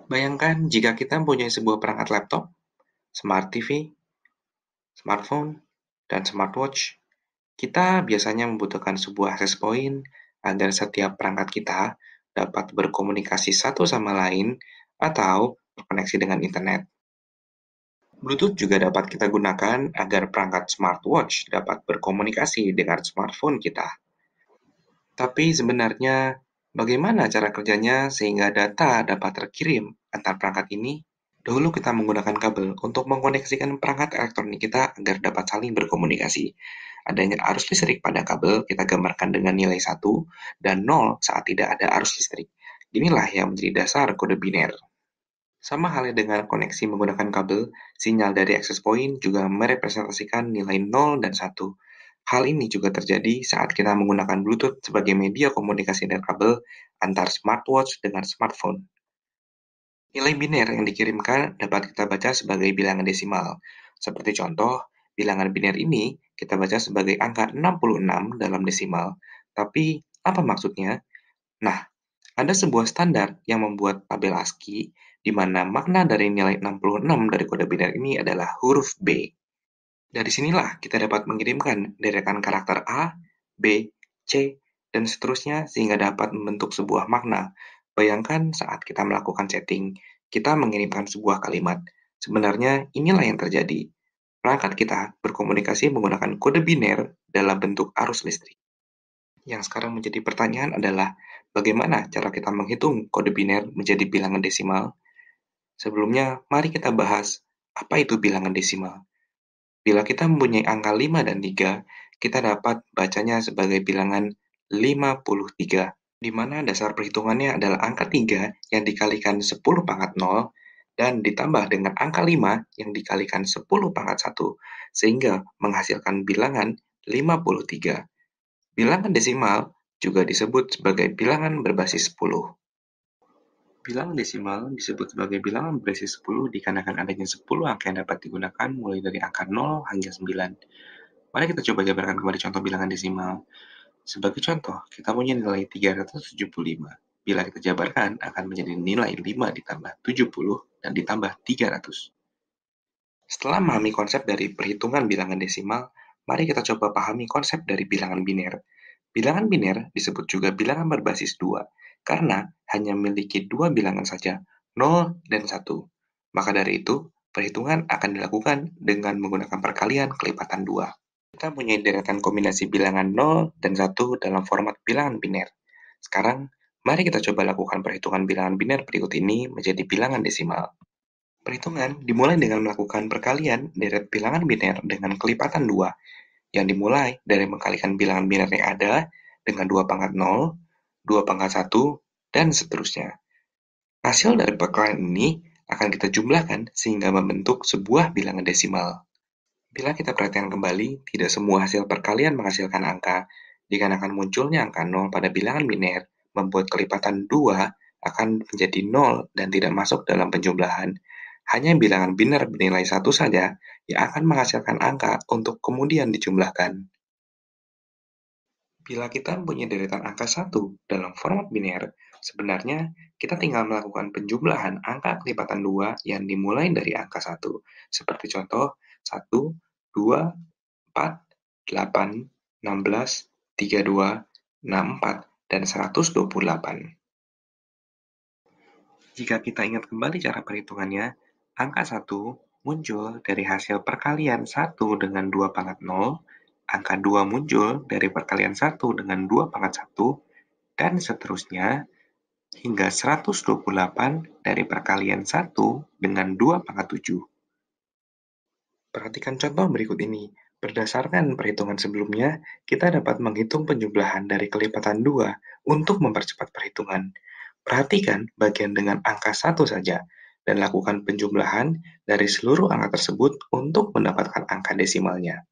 Bayangkan jika kita mempunyai sebuah perangkat laptop, smart TV, smartphone, dan smartwatch. Kita biasanya membutuhkan sebuah access point agar setiap perangkat kita dapat berkomunikasi satu sama lain atau terkoneksi dengan internet. Bluetooth juga dapat kita gunakan agar perangkat smartwatch dapat berkomunikasi dengan smartphone kita. Tapi sebenarnya, bagaimana cara kerjanya sehingga data dapat terkirim antar perangkat ini? Dahulu kita menggunakan kabel untuk mengkoneksikan perangkat elektronik kita agar dapat saling berkomunikasi. Adanya arus listrik pada kabel kita gambarkan dengan nilai 1 dan 0 saat tidak ada arus listrik. Inilah yang menjadi dasar kode biner. Sama halnya dengan koneksi menggunakan kabel, sinyal dari access point juga merepresentasikan nilai 0 dan 1. Hal ini juga terjadi saat kita menggunakan Bluetooth sebagai media komunikasi dan kabel antar smartwatch dengan smartphone. Nilai biner yang dikirimkan dapat kita baca sebagai bilangan desimal. Seperti contoh, bilangan biner ini kita baca sebagai angka 66 dalam desimal. Tapi, apa maksudnya? Nah, ada sebuah standar yang membuat tabel ASCII di mana makna dari nilai 66 dari kode biner ini adalah huruf B. Dari sinilah kita dapat mengirimkan deretan karakter A, B, C, dan seterusnya sehingga dapat membentuk sebuah makna. Bayangkan saat kita melakukan chatting, kita mengirimkan sebuah kalimat. Sebenarnya inilah yang terjadi. Perangkat kita berkomunikasi menggunakan kode biner dalam bentuk arus listrik. Yang sekarang menjadi pertanyaan adalah, bagaimana cara kita menghitung kode biner menjadi bilangan desimal? Sebelumnya, mari kita bahas apa itu bilangan desimal. Bila kita mempunyai angka 5 dan 3, kita dapat bacanya sebagai bilangan 53, di mana dasar perhitungannya adalah angka 3 yang dikalikan 10 pangkat 0 dan ditambah dengan angka 5 yang dikalikan 10 pangkat 1, sehingga menghasilkan bilangan 53. Bilangan desimal juga disebut sebagai bilangan berbasis 10. Bilangan desimal disebut sebagai bilangan berbasis 10 dikarenakan adanya 10 angka yang dapat digunakan mulai dari angka 0 hingga 9. Mari kita coba jabarkan kembali contoh bilangan desimal. Sebagai contoh, kita punya nilai 375. Bila kita jabarkan, akan menjadi nilai 5 ditambah 70 dan ditambah 300. Setelah memahami konsep dari perhitungan bilangan desimal, mari kita coba pahami konsep dari bilangan biner. Bilangan biner disebut juga bilangan berbasis 2, karena hanya memiliki dua bilangan saja, 0 dan 1. Maka dari itu, perhitungan akan dilakukan dengan menggunakan perkalian kelipatan 2. Kita punya deretan kombinasi bilangan 0 dan 1 dalam format bilangan biner. Sekarang, mari kita coba lakukan perhitungan bilangan biner berikut ini menjadi bilangan desimal. Perhitungan dimulai dengan melakukan perkalian deret bilangan biner dengan kelipatan 2, yang dimulai dari mengkalikan bilangan biner yang ada dengan 2 pangkat 0, 2 pangkat 1, dan seterusnya. Hasil dari perkalian ini akan kita jumlahkan sehingga membentuk sebuah bilangan desimal. Bila kita perhatikan kembali, tidak semua hasil perkalian menghasilkan angka. Dikarenakan munculnya angka 0 pada bilangan biner, membuat kelipatan 2 akan menjadi 0 dan tidak masuk dalam penjumlahan. Hanya bilangan biner bernilai 1 saja yang akan menghasilkan angka untuk kemudian dijumlahkan. Bila kita mempunyai deretan angka 1 dalam format biner, sebenarnya kita tinggal melakukan penjumlahan angka kelipatan 2 yang dimulai dari angka 1, seperti contoh 1, 2, 4, 8, 16, 32, 64, dan 128. Jika kita ingat kembali cara perhitungannya, angka 1 muncul dari hasil perkalian 1 dengan 2 pangkat 0, angka 2 muncul dari perkalian 1 dengan 2 pangkat 1, dan seterusnya hingga 128 dari perkalian 1 dengan 2 pangkat 7. Perhatikan contoh berikut ini. Berdasarkan perhitungan sebelumnya, kita dapat menghitung penjumlahan dari kelipatan 2 untuk mempercepat perhitungan. Perhatikan bagian dengan angka 1 saja, dan lakukan penjumlahan dari seluruh angka tersebut untuk mendapatkan angka desimalnya.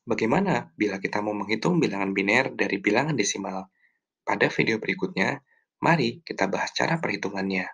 Bagaimana bila kita mau menghitung bilangan biner dari bilangan desimal? Pada video berikutnya, mari kita bahas cara perhitungannya.